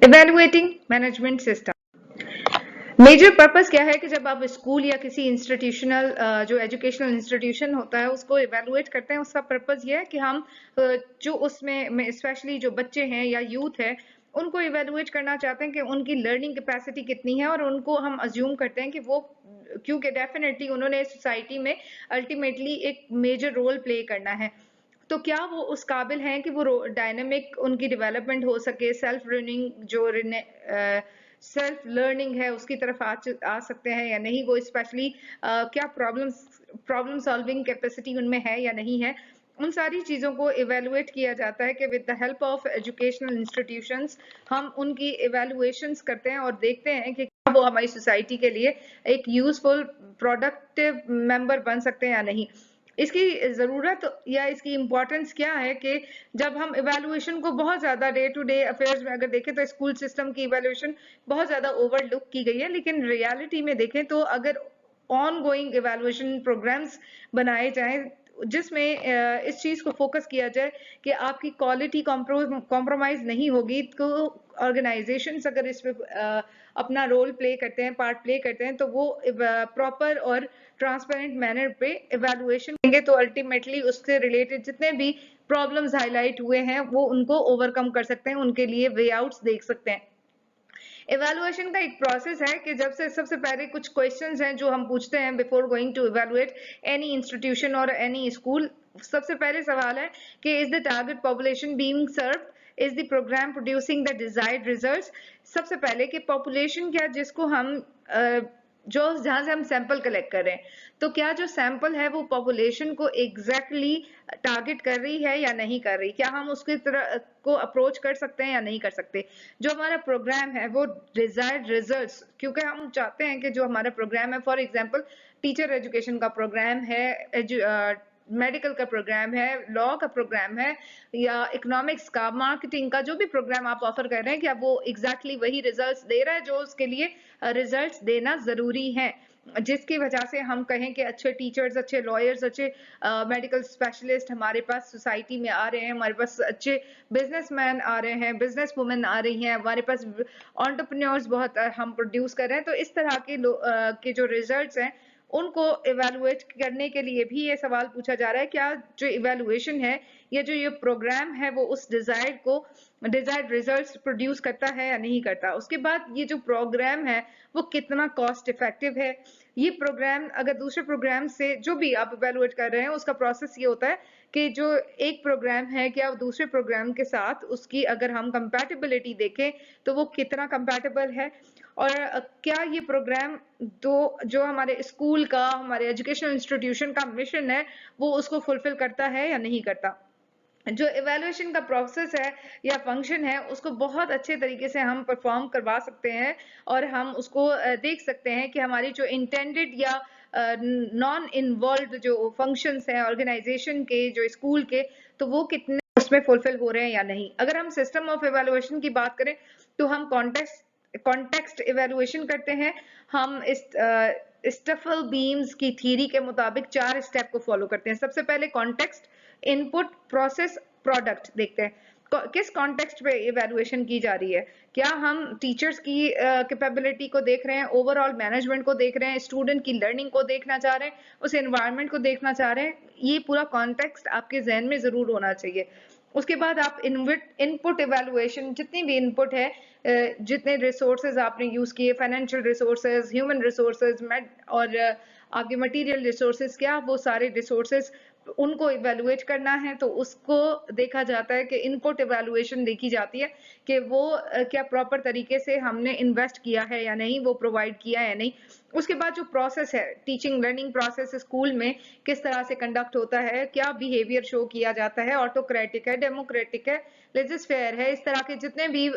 Evaluating management system. Major purpose क्या है कि जब आप स्कूल या किसी इंस्टीट्यूशनल जो एजुकेशनल इंस्टीट्यूशन होता है उसको इवेलुएट करते हैं, उसका पर्पस ये है कि हम जो उसमें स्पेशली जो बच्चे हैं या यूथ है उनको इवेलुएट करना चाहते हैं कि उनकी लर्निंग कैपेसिटी कितनी है, और उनको हम अज्यूम करते हैं कि वो, क्योंकि डेफिनेटली उन्होंने सोसाइटी में अल्टीमेटली एक मेजर रोल प्ले करना है, तो क्या वो उस काबिल हैं कि वो डायनेमिक उनकी डेवलपमेंट हो सके, सेल्फ रनिंग जो सेल्फ लर्निंग है उसकी तरफ आ सकते हैं या नहीं, वो स्पेशली क्या प्रॉब्लम सॉल्विंग कैपेसिटी उनमें है या नहीं है। उन सारी चीज़ों को इवेलुएट किया जाता है कि with the help of educational institutions हम उनकी इवेलुएशंस करते हैं और देखते हैं कि क्या वो हमारी सोसाइटी के लिए एक यूजफुल प्रोडक्टिव मेंबर बन सकते हैं या नहीं। इसकी ज़रूरत या इसकी इम्पोर्टेंस क्या है कि जब हम इवैल्यूएशन को बहुत ज़्यादा डे टू डे अफेयर्स में अगर देखें तो स्कूल सिस्टम की इवैल्यूएशन बहुत ज़्यादा ओवरलुक की गई है, लेकिन रियलिटी में देखें तो अगर ऑन गोइंग इवैल्यूएशन प्रोग्राम्स बनाए जाएं जिसमें इस चीज़ को फोकस किया जाए कि आपकी क्वालिटी कॉम्प्रोमाइज़ नहीं होगी, तो ऑर्गेनाइजेशंस अगर इस पे अपना रोल प्ले करते हैं, पार्ट प्ले करते हैं, तो वो प्रॉपर और ट्रांसपेरेंट मैनर पे इवैल्यूएशन करेंगे तो अल्टीमेटली उससे रिलेटेड जितने भी प्रॉब्लम्स हाईलाइट हुए हैं वो उनको ओवरकम कर सकते हैं, उनके लिए वे आउट्स देख सकते हैं। इवैल्यूएशन का एक प्रोसेस है कि जब से सबसे पहले कुछ क्वेश्चंस हैं जो हम पूछते हैं before going to evaluate any institution और एनी स्कूल। सबसे पहले सवाल है कि is the target population being served, is the programme producing the desired results. सबसे पहले कि पॉपुलेशन क्या जिसको हम जो जहां से हम सैंपल कलेक्ट कर रहे हैं, तो क्या जो सैंपल है वो पॉपुलेशन को एग्जैक्टली टारगेट कर रही है या नहीं कर रही, क्या हम उसकी तरह को अप्रोच कर सकते हैं या नहीं कर सकते। जो हमारा प्रोग्राम है वो डिजायर्ड रिजल्ट्स, क्योंकि हम चाहते हैं कि जो हमारा प्रोग्राम है, फॉर एग्जांपल टीचर एजुकेशन का प्रोग्राम है, मेडिकल का प्रोग्राम है, लॉ का प्रोग्राम है, या इकोनॉमिक्स का, मार्केटिंग का, जो भी प्रोग्राम आप ऑफर कर रहे हैं, क्या वो एग्जैक्टली वही रिजल्ट्स दे रहा है जो उसके लिए रिजल्ट्स देना जरूरी है, जिसकी वजह से हम कहें कि अच्छे टीचर्स, अच्छे लॉयर्स, अच्छे मेडिकल स्पेशलिस्ट हमारे पास सोसाइटी में आ रहे हैं, हमारे पास अच्छे बिजनेसमैन आ रहे हैं, बिजनेस वुमेन आ रही हैं, हमारे पास एंटरप्रेन्योर्स बहुत हम प्रोड्यूस कर रहे हैं। तो इस तरह के जो रिजल्ट्स हैं उनको इवेलुएट करने के लिए भी ये सवाल पूछा जा रहा है, क्या जो इवेलुएशन है या जो ये प्रोग्राम है वो उस डिजायर्ड रिजल्ट्स प्रोड्यूस करता है या नहीं करता। उसके बाद ये जो प्रोग्राम है वो कितना कॉस्ट इफेक्टिव है। ये प्रोग्राम अगर दूसरे प्रोग्राम से जो भी आप इवेलुएट कर रहे हैं उसका प्रोसेस ये होता है कि जो एक प्रोग्राम है क्या दूसरे प्रोग्राम के साथ उसकी अगर हम कंपैटिबिलिटी देखें तो वो कितना कंपैटिबल है, और क्या ये प्रोग्राम दो जो हमारे स्कूल का, हमारे एजुकेशनल इंस्टीट्यूशन का मिशन है वो उसको फुलफिल करता है या नहीं करता। जो इवैल्यूएशन का प्रोसेस है या फंक्शन है उसको बहुत अच्छे तरीके से हम परफॉर्म करवा सकते हैं, और हम उसको देख सकते हैं कि हमारी जो इंटेंडेड या नॉन इन्वॉल्व जो फंक्शंस हैं ऑर्गेनाइजेशन के, जो स्कूल के, तो वो कितने उसमें फुलफिल हो रहे हैं या नहीं। अगर हम सिस्टम ऑफ इवैल्यूएशन की बात करें तो हम कॉन्टेक्स्ट इवैल्यूएशन करते हैं। हम इस स्टफल बीम्स की थ्योरी के मुताबिक 4 स्टेप को फॉलो करते हैं। सबसे पहले कॉन्टेक्स्ट, इनपुट, प्रोसेस, प्रोडक्ट देखते हैं। किस कॉन्टेक्स्ट पे इवैल्यूएशन की जा रही है, क्या हम टीचर्स की कैपेबिलिटी को देख रहे हैं, ओवरऑल मैनेजमेंट को देख रहे हैं, स्टूडेंट की लर्निंग को देखना चाह रहे हैं, उस एनवायरनमेंट को देखना चाह रहे हैं। ये पूरा कॉन्टेक्स्ट आपके जहन में जरूर होना चाहिए। उसके बाद आप इनपुट इवैल्यूएशन, जितनी भी इनपुट है, जितने रिसोर्सेज आपने यूज किए, फाइनेंशियल रिसोर्सेज, ह्यूमन रिसोर्सेज, और आपके मटेरियल रिसोर्सेज, क्या वो सारे रिसोर्सेज उनको इवेलुएट करना है तो उसको देखा जाता है कि इनपुट इवेलुएशन देखी जाती है कि वो क्या प्रॉपर तरीके से हमने इन्वेस्ट किया है या नहीं, वो प्रोवाइड किया है या नहीं। उसके बाद जो प्रोसेस है, टीचिंग लर्निंग प्रोसेस स्कूल में किस तरह से कंडक्ट होता है, क्या बिहेवियर शो किया जाता है, ऑटोक्रेटिक है, डेमोक्रेटिक है, लेजिस्फेयर है, इस तरह के जितने भी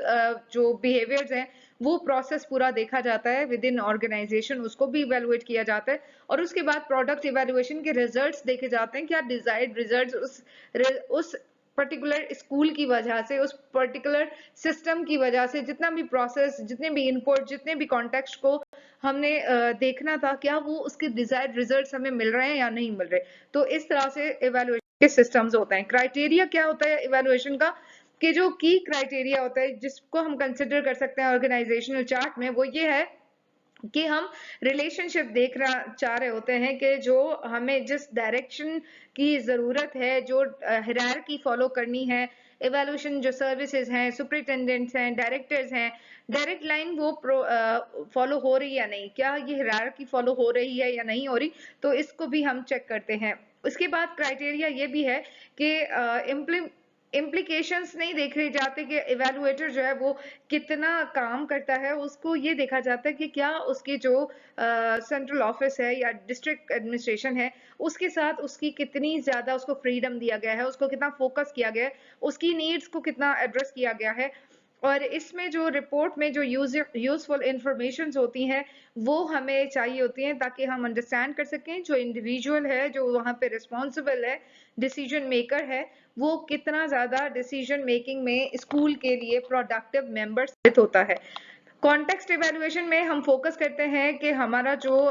जो बिहेवियर्स हैं वो प्रोसेस पूरा देखा जाता है विद इन ऑर्गेनाइजेशन, उसको भी इवेलुएट किया जाता है। और उसके बाद प्रोडक्ट इवेलुएशन के रिजल्ट्स देखे जाते हैं, क्या डिजायर्ड रिजल्ट्स उस पर्टिकुलर स्कूल की वजह से, उस पर्टिकुलर सिस्टम की वजह से, जितना भी प्रोसेस, जितने भी इनपुट, जितने भी कॉन्टेक्स्ट को हमने देखना था, क्या वो उसके डिजायर्ड रिजल्ट्स हमें मिल रहे हैं या नहीं मिल रहे। तो इस तरह से इवेलुएशन के सिस्टम्स होते हैं। क्राइटेरिया क्या होता है इवेलुएशन का, कि जो की क्राइटेरिया होता है जिसको हम कंसिडर कर सकते हैं ऑर्गेनाइजेशनल चार्ट में, वो ये है कि हम रिलेशनशिप देखना चाह रहे होते हैं कि जो हमें जिस डायरेक्शन की जरूरत है, जो हायरार्की फॉलो करनी है, इवैल्यूएशन जो सर्विसेज हैं, सुपरिटेंडेंट्स हैं, डायरेक्टर्स हैं, डायरेक्ट लाइन वो फॉलो हो रही है या नहीं, क्या ये हायरार्की फॉलो हो रही है या नहीं हो रही, तो इसको भी हम चेक करते हैं। उसके बाद क्राइटेरिया ये भी है कि इम्प्लीकेशंस नहीं देखे जाते कि इवैल्यूएटर जो है वो कितना काम करता है, उसको ये देखा जाता है कि क्या उसकी जो सेंट्रल ऑफिस है या डिस्ट्रिक्ट एडमिनिस्ट्रेशन है उसके साथ उसकी कितनी ज्यादा उसको फ्रीडम दिया गया है, उसको कितना फोकस किया गया है, उसकी नीड्स को कितना एड्रेस किया गया है। और इसमें जो रिपोर्ट में जो यूजफुल इंफॉर्मेशन होती हैं वो हमें चाहिए होती हैं ताकि हम अंडरस्टैंड कर सकें जो इंडिविजुअल है, जो वहाँ पे रिस्पॉन्सिबल है, डिसीजन मेकर है, वो कितना ज्यादा डिसीजन मेकिंग में स्कूल के लिए प्रोडक्टिव मेंबर साबित होता है। कॉन्टेक्स्ट इवैल्यूएशन में हम फोकस करते हैं कि हमारा जो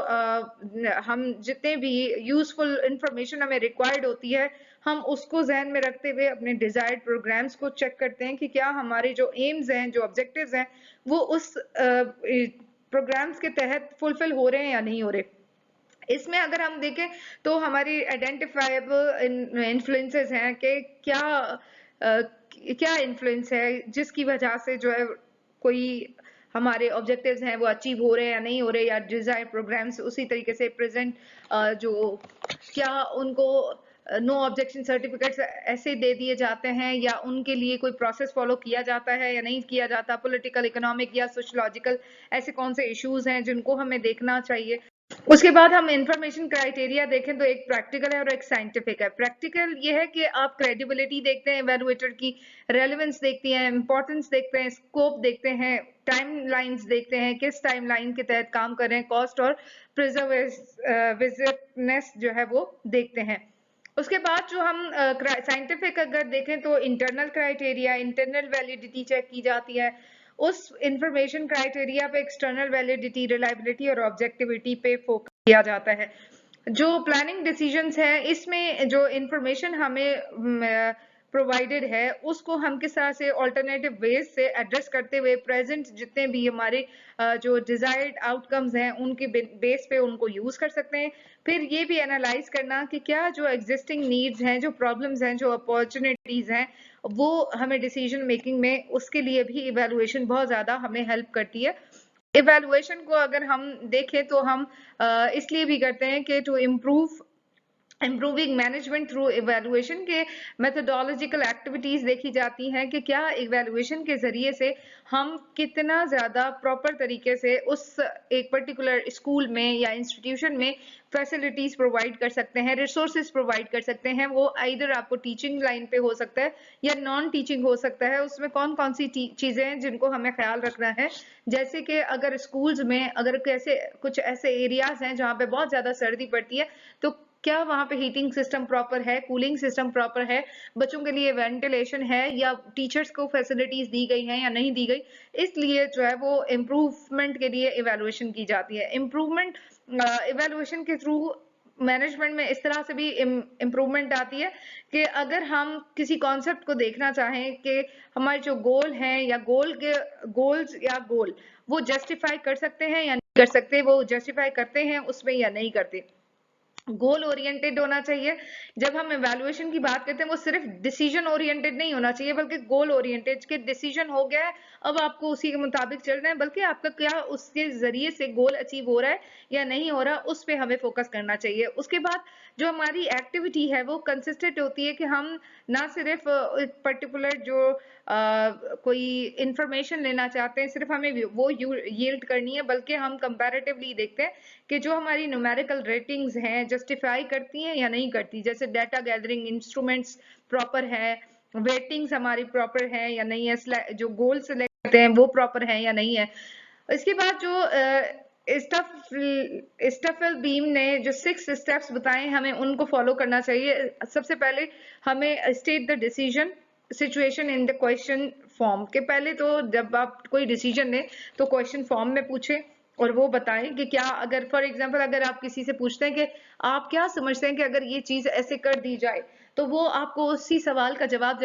हम जितने भी यूजफुल इंफॉर्मेशन हमें रिक्वायर्ड होती है, हम उसको जहन में रखते हुए अपने डिजायर्ड प्रोग्राम्स को चेक करते हैं कि क्या हमारे जो एम्स हैं, जो ऑब्जेक्टिव्स हैं, वो उस प्रोग्राम्स के तहत फुलफिल हो रहे हैं या नहीं हो रहे। इसमें अगर हम देखें तो हमारी आइडेंटिफाइबल इन्फ्लुएंसेस हैं कि क्या इन्फ्लुएंस है जिसकी वजह से जो है कोई हमारे ऑब्जेक्टिव्स हैं वो अचीव हो रहे हैं या नहीं हो रहे, या डिजायर प्रोग्राम्स उसी तरीके से प्रेजेंट जो क्या उनको नो ऑब्जेक्शन सर्टिफिकेट्स ऐसे दे दिए जाते हैं या उनके लिए कोई प्रोसेस फॉलो किया जाता है या नहीं किया जाता, पॉलिटिकल, इकोनॉमिक या सोशलॉजिकल ऐसे कौन से इश्यूज हैं जिनको हमें देखना चाहिए। उसके बाद हम इंफॉर्मेशन क्राइटेरिया देखें तो एक प्रैक्टिकल है और एक साइंटिफिक है। प्रैक्टिकल ये है कि आप क्रेडिबिलिटी देखते हैं इवैल्यूएटर की, रेलेवेंस देखती हैं, इंपॉर्टेंस देखते हैं, स्कोप देखते हैं, टाइमलाइंस देखते हैं, किस टाइमलाइन के तहत काम कर रहे हैं, कॉस्ट और प्रिजर्वेटिवनेस जो है वो देखते हैं। उसके बाद जो हम साइंटिफिक अगर देखें तो internal criteria, internal validity check की जाती है, उस इंफॉर्मेशन क्राइटेरिया पे एक्सटर्नल वैलिडिटी, रिलायबिलिटी और ऑब्जेक्टिविटी पे फोकस किया जाता है। जो प्लानिंग डिसीजंस है इसमें जो इंफॉर्मेशन हमें प्रोवाइडेड है उसको हम किस तरह से ऑल्टरनेटिव वेज से एड्रेस करते हुए प्रेजेंट जितने भी हमारे जो डिजायर्ड आउटकम्स हैं उनके बेस पे उनको यूज कर सकते हैं। फिर ये भी एनालाइज करना कि क्या जो एग्जिस्टिंग नीड्स हैं, जो प्रॉब्लम्स हैं, जो अपॉर्चुनिटीज हैं, वो हमें डिसीजन मेकिंग में उसके लिए भी इवैल्यूएशन बहुत ज्यादा हमें हेल्प करती है। इवैल्यूएशन को अगर हम देखें तो हम इसलिए भी करते हैं कि to improving management through evaluation के मेथोडोलॉजिकल एक्टिविटीज देखी जाती हैं कि क्या इवैल्यूएशन के जरिए से हम कितना ज्यादा प्रॉपर तरीके से उस एक पर्टिकुलर स्कूल में या इंस्टीट्यूशन में फैसिलिटीज प्रोवाइड कर सकते हैं, रिसोर्सेज प्रोवाइड कर सकते हैं। वो आइदर आपको टीचिंग लाइन पे हो सकता है या नॉन टीचिंग हो सकता है। उसमें कौन कौन सी चीजें हैं जिनको हमें ख्याल रखना है, जैसे कि अगर स्कूल्स में अगर कैसे कुछ ऐसे एरियाज हैं जहाँ पे बहुत ज्यादा सर्दी पड़ती है तो क्या वहां पे हीटिंग सिस्टम प्रॉपर है, कूलिंग सिस्टम प्रॉपर है, बच्चों के लिए वेंटिलेशन है, या टीचर्स को फैसिलिटीज दी गई हैं या नहीं दी गई। इसलिए जो है वो इम्प्रूवमेंट के लिए इवैल्यूएशन की जाती है। इम्प्रूवमेंट इवैल्यूएशन के थ्रू मैनेजमेंट में इस तरह से भी इम्प्रूवमेंट आती है कि अगर हम किसी कॉन्सेप्ट को देखना चाहें कि हमारे जो गोल हैं या गोल वो जस्टिफाई कर सकते हैं या नहीं कर सकते, वो जस्टिफाई करते हैं उसमें या नहीं करते। गोल ओरिएंटेड होना चाहिए। जब हम इवैल्यूएशन की बात करते हैं वो सिर्फ डिसीजन ओरिएंटेड नहीं होना चाहिए बल्कि गोल ओरिएंटेड, के डिसीजन हो गया है अब आपको उसी के मुताबिक चलना है, बल्कि आपका क्या उसके जरिए से गोल अचीव हो रहा है या नहीं हो रहा, उस पे हमें फोकस करना चाहिए। उसके बाद जो हमारी एक्टिविटी है वो कंसिस्टेंट होती है कि हम ना सिर्फ पर्टिकुलर जो कोई इंफॉर्मेशन लेना चाहते हैं सिर्फ हमें वो यील्ड करनी है, बल्कि हम कंपैरेटिवली देखते हैं कि जो हमारी न्यूमेरिकल रेटिंग्स हैं जस्टिफाई करती हैं या नहीं करती। जैसे डाटा गैदरिंग इंस्ट्रूमेंट्स प्रॉपर है, वेटिंग्स हमारी प्रॉपर है या नहीं है, जो गोल सिलेक्ट करते हैं वो प्रॉपर है या नहीं है। इसके बाद जो स्टफल बीम ने जो 6 स्टेप्स बताए हमें उनको फॉलो करना चाहिए। सबसे पहले हमें state the decision situation in the question form के पहले तो जब आप कोई डिसीजन लें तो क्वेश्चन फॉर्म में पूछें और वो बताएं कि क्या, अगर फॉर एग्जांपल अगर आप किसी से पूछते हैं कि आप क्या समझते हैं कि अगर ये चीज ऐसे कर दी जाए तो वो आपको उसी सवाल का जवाब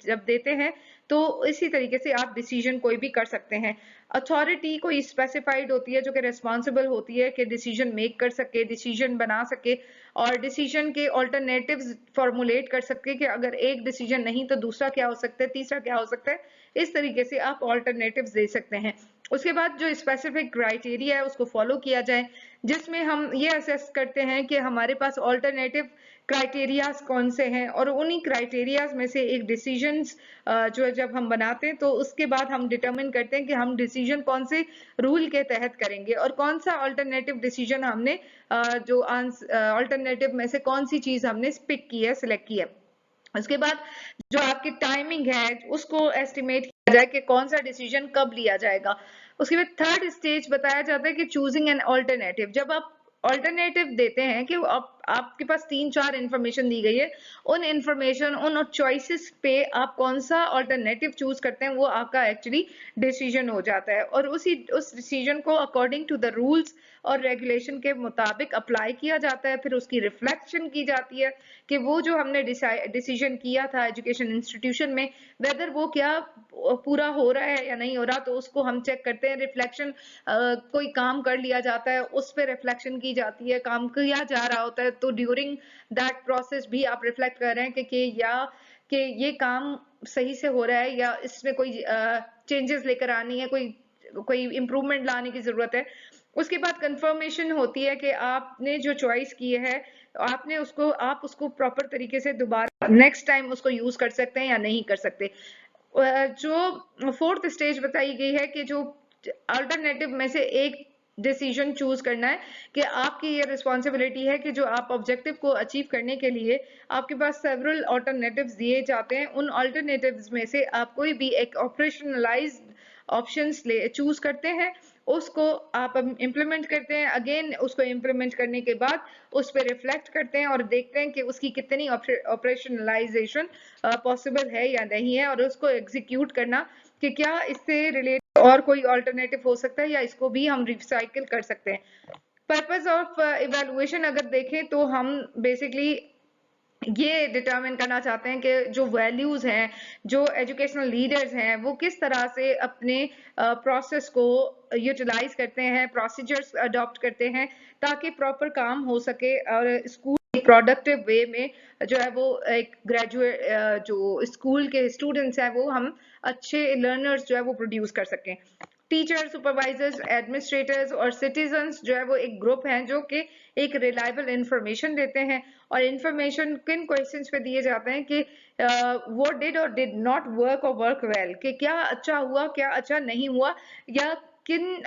जब देते हैं तो इसी तरीके से आप डिसीजन कोई भी कर सकते हैं। अथॉरिटी कोई स्पेसिफाइड होती है जो कि रिस्पॉन्सिबल होती है कि डिसीजन मेक कर सके, डिसीजन बना सके और डिसीजन के ऑल्टरनेटिव्स फॉर्मुलेट कर सके कि अगर एक डिसीजन नहीं तो दूसरा क्या हो सकता है, तीसरा क्या हो सकता है। इस तरीके से आप ऑल्टरनेटिव्स दे सकते हैं। उसके बाद जो स्पेसिफिक क्राइटेरिया है उसको फॉलो किया जाए, जिसमें हम ये असेस करते हैं कि हमारे पास ऑल्टरनेटिव क्राइटेरियाज कौन से हैं और उन्हीं क्राइटेरियाज में से एक डिसीजंस जो जब हम बनाते हैं तो उसके बाद हम डिटरमिन करते हैं कि हम डिसीजन कौन से रूल के तहत करेंगे और कौन सा ऑल्टरनेटिव डिसीजन हमने जो ऑल्टरनेटिव में से कौन सी चीज हमने पिक की है, सिलेक्ट की है। उसके बाद जो आपकी टाइमिंग है उसको एस्टिमेट किया जाए कि कौन सा डिसीजन कब लिया जाएगा। उसके बाद थर्ड स्टेज बताया जाता है कि चूजिंग एन ऑल्टरनेटिव। जब आप ऑल्टरनेटिव देते हैं कि आपके पास 3-4 इंफॉर्मेशन दी गई है, उन इंफॉर्मेशन उन चॉइसेस पे आप कौन सा ऑल्टरनेटिव चूज करते हैं वो आपका एक्चुअली डिसीजन हो जाता है और उस डिसीजन को अकॉर्डिंग टू द रूल्स और रेगुलेशन के मुताबिक अप्लाई किया जाता है। फिर उसकी रिफ्लेक्शन की जाती है कि वो जो हमने डिसीजन किया था एजुकेशन इंस्टीट्यूशन में वेदर वो क्या पूरा हो रहा है या नहीं हो रहा, तो उसको हम चेक करते हैं। रिफ्लेक्शन कोई काम कर लिया जाता है उस पर रिफ्लेक्शन की जाती है, काम किया जा रहा होता है तो ड्यूरिंग दैट प्रोसेस भी आप रिफ्लेक्ट कर रहे हैं कि ये काम सही से हो रहा है या इसमें कोई चेंजेस लेकर आनी है, कोई इंप्रूवमेंट लाने की जरूरत है। उसके बाद कंफर्मेशन होती है कि आपने जो चॉइस की है आप उसको प्रॉपर तरीके से दोबारा नेक्स्ट टाइम उसको यूज कर सकते हैं या नहीं कर सकते। जो फोर्थ स्टेज बताई गई है कि जो अल्टरनेटिव में से एक डिसीजन चूज करना है कि आपकी ये रिस्पॉन्सिबिलिटी है कि जो आप ऑब्जेक्टिव को अचीव करने के लिए आपके पास सेवरल ऑल्टरनेटिव्स दिए जाते हैं, उन ऑल्टरनेटिव्स में से आप कोई भी एक ऑपरेशनलाइज्ड ऑप्शंस चूज करते हैं, उसको आप इम्प्लीमेंट करते हैं। अगेन उसको इम्प्लीमेंट करने के बाद उस पर रिफ्लेक्ट करते हैं और देखते हैं कि उसकी कितनी ऑपरेशनलाइजेशन पॉसिबल है या नहीं है और उसको एग्जीक्यूट करना कि क्या इससे रिलेटेड और कोई ऑल्टरनेटिव हो सकता है या इसको भी हम रिसाइकिल कर सकते हैं। पर्पस ऑफ इवेलुएशन अगर देखें तो हम बेसिकली ये डिटरमिन करना चाहते हैं कि जो वैल्यूज हैं, जो एजुकेशनल लीडर्स हैं, वो किस तरह से अपने प्रोसेस को यूटिलाइज करते हैं, प्रोसीजर्स अडॉप्ट करते हैं ताकि प्रॉपर काम हो सके और स्कूल प्रोडक्टिव वे में जो है वो एक ग्रेजुएट जो स्कूल के स्टूडेंट्स हैं वो हम अच्छे लर्नर्स जो है वो प्रोड्यूस कर सकें। टीचर, सुपरवाइजर्स, एडमिनिस्ट्रेटर्स और सिटीजन्स जो है वो एक ग्रुप हैं जो कि एक रिलायबल इंफॉर्मेशन देते हैं और इंफॉर्मेशन किन क्वेश्चंस पे दिए जाते हैं कि व्हाट डिड और डिड नॉट वर्क और वर्क वेल, कि क्या अच्छा हुआ क्या अच्छा नहीं हुआ या किन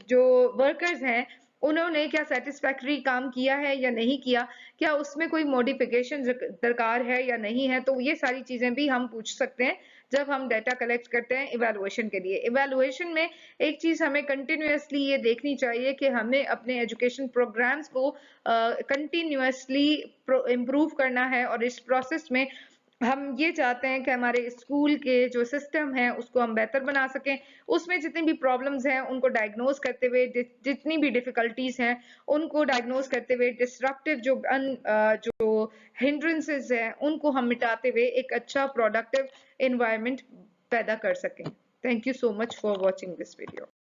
जो वर्कर्स हैं उन्होंने क्या सेटिस्फैक्टरी काम किया है या नहीं किया, क्या उसमें कोई मॉडिफिकेशन दरकार है या नहीं है। तो ये सारी चीजें भी हम पूछ सकते हैं जब हम डाटा कलेक्ट करते हैं इवैल्यूएशन के लिए। इवैल्यूएशन में एक चीज हमें कंटिन्यूअसली ये देखनी चाहिए कि हमें अपने एजुकेशन प्रोग्राम्स को कंटिन्यूअसली इम्प्रूव करना है और इस प्रोसेस में हम ये चाहते हैं कि हमारे स्कूल के जो सिस्टम है उसको हम बेहतर बना सकें। उसमें जितनी भी प्रॉब्लम्स हैं उनको डायग्नोज करते हुए, जितनी भी डिफिकल्टीज हैं उनको डायग्नोज करते हुए, डिस्ट्रक्टिव जो हिंड्रेंसेस हैं उनको हम मिटाते हुए एक अच्छा प्रोडक्टिव एनवायरनमेंट पैदा कर सकें। Thank you so much for watching this video.